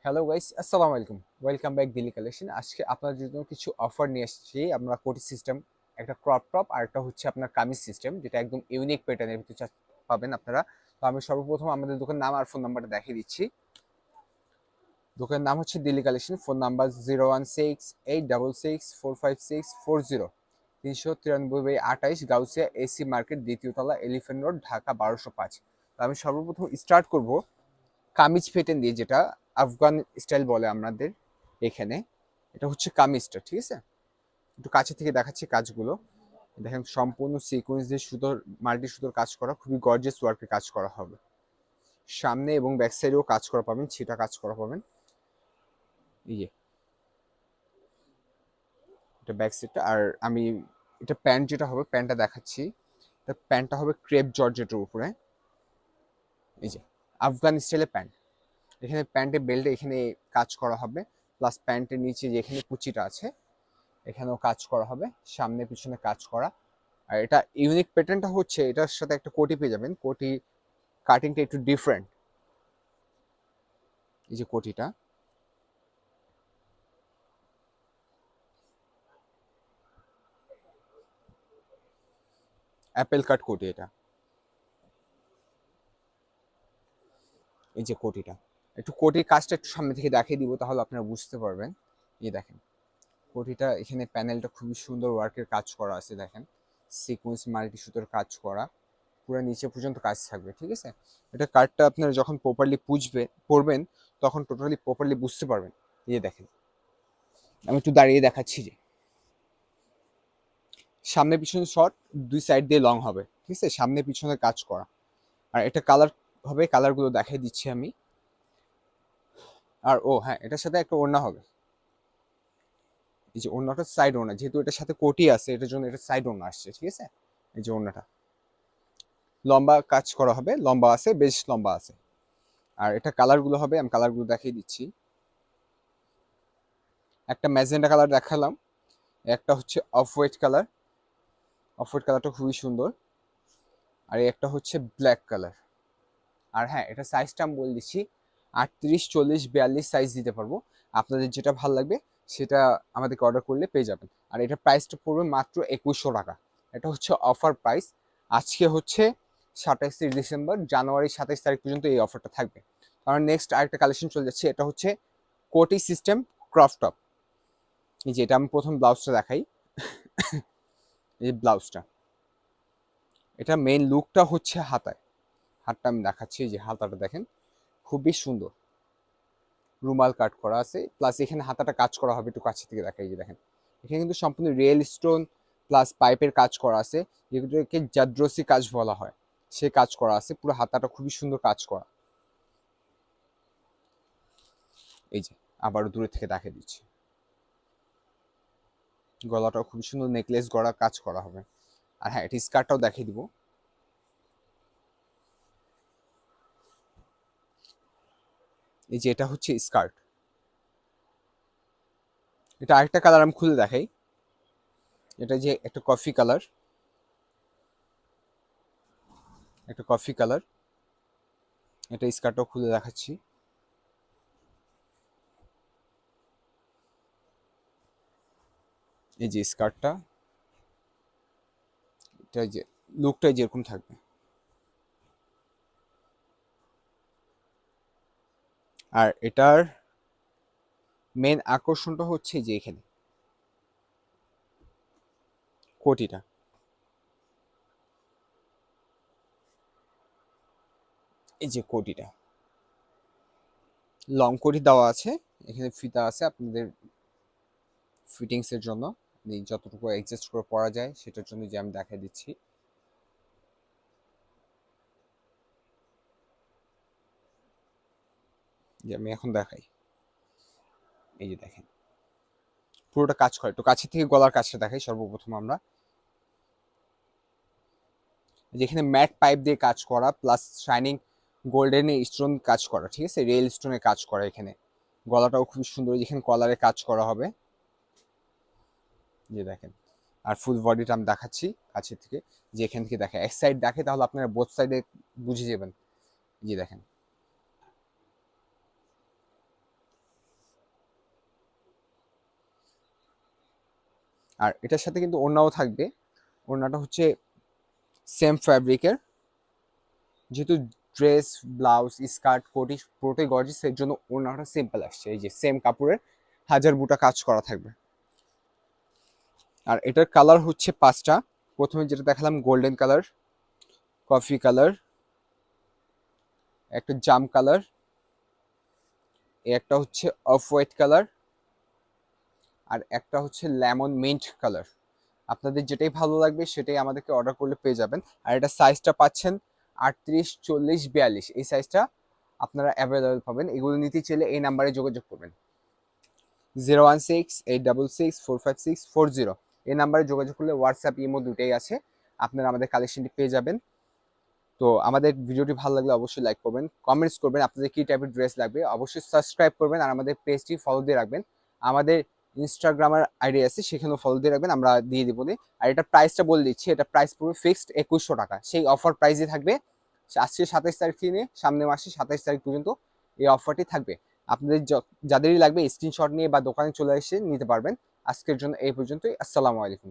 Hello guys, আসসালামু আলাইকুম। Welcome back Delhi collection. আজকে আপনাদের জন্য কিছু অফার নিয়ে এসেছি। আমরা কোটি সিস্টেম, একটা ক্রপ টপ আর একটা হচ্ছে আপনার কামিজ সিস্টেম, যেটা একদম ইউনিক প্যাটার্নের ভিতরে পাবেন আপনারা। তো আমি সর্বপ্রথম আমাদের দোকানের নাম আর ফোন নাম্বারটা দেখিয়ে দিচ্ছি। দোকানের নাম হচ্ছে Delhi collection. Phone number 01686645640, 393/28 Gausia AC market, দ্বিতীয় তলা, এলিফ্যান্ট রোড, ঢাকা 1205। তো আমি সর্বপ্রথম স্টার্ট করব কামিজ ফেটেন দিয়ে, যেটা আফগান স্টাইল বলে আমাদের এখানে। এটা হচ্ছে কামিজটা, ঠিক আছে? একটু কাছে থেকে দেখাচ্ছি কাজগুলো। দেখেন, সম্পূর্ণ সিকোয়েন্স দিয়ে সুতোর, মাল্টি সুতোর কাজ করা, খুবই গর্জিয়াস ওয়ার্কের কাজ করা হবে। সামনে এবং ব্যাক সাইডেও কাজ করা পাবেন, ছিটা কাজ করা পাবেন। এই যে এটা ব্যাক সাইডটা। আর আমি এটা প্যান্ট যেটা হবে, প্যান্টটা দেখাচ্ছি। এটা প্যান্টটা হবে ক্রেপ জর্জেটের উপরে। এই যে আফগান স্টাইলের প্যান্ট। এখানে প্যান্টের বেল্টে এখানে কাজ করা হবে, প্লাস প্যান্টের নিচে যে এখানে কুচিটা আছে এখানেও কাজ করা হবে, সামনে পিছনে কাজ করা। আর এটা ইউনিক প্যাটার্নটা হচ্ছে, এটার সাথে একটা কোটি পেয়ে যাবেন। কোটি কাটিংটা একটু ডিফারেন্ট। এই যে কোটিটা, অ্যাপেল কাট কোটি এটা। এই যে কোটিটা, একটু কোটির কাজটা একটু সামনে থেকে দেখিয়ে দিব, তাহলে আপনারা বুঝতে পারবেন। এই দেখেন কোটিটা, এখানে প্যানেলটা খুবই সুন্দর ওয়ার্কের কাজ করা আছে। দেখেন সিকোয়েন্স মাল্টি সুতোর কাজ করা, পুরো নিচে পর্যন্ত কাজ থাকবে, ঠিক আছে? এটা কার্ডটা আপনারা যখন প্রপারলি পড়বেন, তখন টোটালি প্রপারলি বুঝতে পারবেন। এই যে দেখেন, আমি একটু দাঁড়িয়ে দেখাচ্ছি। যে সামনে পিছনে শর্ট, দুই সাইড দিয়ে লং হবে, ঠিক আছে? সামনে পিছনে কাজ করা। আর এটা কালার হবে, কালারগুলো দেখাই দিচ্ছি আমি। আর ও হ্যাঁ, এটার সাথে একটা ওড়না হবে। এই যে ওড়নাটা সাইড ওড়না, যেহেতু এটার সাথে কোটি আছে, এটার জন্য এটা সাইড ওড়না আসছে, ঠিক আছে? এই যে ওড়নাটা লম্বা কাজ করা হবে, লম্বা আছে, বেশ লম্বা আছে। আর এটা কালারগুলো হবে, আমি কালারগুলো দেখিয়ে দিচ্ছি। একটা ম্যাজেন্টা কালার দেখালাম, একটা হচ্ছে off white colour. Off white কালারটা খুবই সুন্দর। আর একটা হচ্ছে ব্ল্যাক কালার। আর হ্যাঁ, এটা সাইজটা আমি বলে দিচ্ছি, 38, 40, 42 সাইজ দিতে পারবো। আপনাদের যেটা ভালো লাগবে সেটা আমাদেরকে অর্ডার করলে পেয়ে যাবেন। আর এটা প্রাইসটা পড়বে মাত্র 2100 টাকা। এটা হচ্ছে অফার প্রাইস। আজকে হচ্ছে 27 ডিসেম্বর, জানুয়ারি 27 তারিখ পর্যন্ত এই অফারটা থাকবে। কারণ নেক্সট আরেকটা কালেকশন চলে যাচ্ছে, এটা হচ্ছে কোটি সিস্টেম ক্রপ টপ। এই যে এটা আমি প্রথম ব্লাউজটা দেখাই। এই ব্লাউজটা, এটা মেইন লুকটা হচ্ছে হাতায়। হাতটা আমি দেখাচ্ছি, এই যে হাতাটা দেখেন, খুবই সুন্দর রুমাল কাট করা আছে, প্লাস এখানে হাতাটা কাজ করা হবে। একটু কাছে থেকে দেখাই, যে দেখেন এখানে কিন্তু সম্পূর্ণ রিয়েল স্টোন প্লাস পাইপের কাজ করা আছে, যেগুলোকে জাদ্রসি কাজ বলা হয়, সে কাজ করা আছে। পুরো হাতাটা খুবই সুন্দর কাজ করা। এই যে আবারও দূরে থেকে দেখিয়ে দিচ্ছি, গলাটাও খুবই সুন্দর নেকলেস গড়া কাজ করা হবে। আর হ্যাঁ, এটা স্কার্টটাও দেখিয়ে দিব। এই যে এটা হচ্ছে স্কার্ট। এটা আরেকটা কালার আমি খুলে দেখাই। এটা যে একটা কফি কালার, একটা কফি কালার। এটা স্কার্টটাও খুলে দেখাচ্ছি। এই যে স্কার্টটা, এটা যে লুকটা যেরকম থাকবে। আর এটার মেন আকর্ষণটা হচ্ছে যে এখানে কোটিটা, এই যে কোটিটা লং কোটি দেওয়া আছে। এখানে ফিতা আছে আপনাদের ফিটিংস এর জন্য, আপনি যতটুকু অ্যাডজাস্ট করে পরা যায় সেটার জন্য, যে আমি দেখাই দিচ্ছি। যে আমি এখন দেখাই, এই যে দেখেন পুরোটা কাজ করে। একটু কাছে থেকে গলার কাজটা দেখাই সর্বপ্রথম আমরা। যেখানে ম্যাট পাইপ দিয়ে কাজ করা, প্লাস শাইনিং গোল্ডেন স্টোন কাজ করা, ঠিক আছে? রিয়েল স্টোনে কাজ করা এখানে। গলাটাও খুব সুন্দর, যেখানে কলারে কাজ করা হবে, যে দেখেন। আর ফুল বডিটা আমি দেখাচ্ছি কাছে থেকে, যে এখান থেকে দেখে এক সাইড দেখে, তাহলে আপনারা বোথ সাইডে বুঝে যাবেন। যে দেখেন আর এটার সাথে কিন্তু ওড়নাও থাকবে। ওড়নাটা হচ্ছে সেম ফ্যাব্রিকের, যেহেতু ড্রেস, ব্লাউজ, স্কার্ট, কোটি পুরোটাই গর্জিয়াস, এর জন্য ওড়নাটা সিম্পল আসছে। এই যে সেম কাপড়ের হাজার বুটা কাজ করা থাকবে। আর এটার কালার হচ্ছে 5টা। প্রথমে যেটা দেখালাম গোল্ডেন কালার, কফি কালার, একটা জাম কালার, একটা হচ্ছে অফ হোয়াইট কালার, আর একটা হচ্ছে লেমন মিন্ট কালার। আপনাদের যেটাই ভালো লাগবে সেটাই আমাদেরকে অর্ডার করলে পেয়ে যাবেন। আর এটা সাইজটা পাচ্ছেন 38, 40, 42, এই সাইজটা আপনারা অ্যাভেলেবেল পাবেন। এগুলো নিতে চাইলে এই নাম্বারে যোগাযোগ করবেন, 016-866-456-40। এই নাম্বারে যোগাযোগ করলে হোয়াটসঅ্যাপ, ইমো দুটোই আছে, আপনারা আমাদের কালেকশনটি পেয়ে যাবেন। তো আমাদের ভিডিওটি ভালো লাগলে অবশ্যই লাইক করবেন, কমেন্টস করবেন আপনাদের কী টাইপের ড্রেস লাগবে, অবশ্যই সাবস্ক্রাইব করবেন আর আমাদের পেজটি ফলো দিয়ে রাখবেন। আমাদের ইনস্টাগ্রামের আইডি আছে, সেখানেও ফলো দিয়ে রাখবেন, আমরা দিয়ে দেবো। আর এটা প্রাইসটা বলে দিচ্ছি, এটা প্রাইস পুরো ফিক্সড 2100 টাকা। সেই অফার প্রাইসই থাকবে আজকে 27 তারিখ থেকে নিয়ে সামনে মাসে 27 তারিখ পর্যন্ত এই অফারটি থাকবে। আপনাদের যাদেরই লাগবে স্ক্রিনশট নিয়ে বা দোকানে চলে এসে নিতে পারবেন। আজকের জন্য এই পর্যন্তই। আসসালামু আলাইকুম।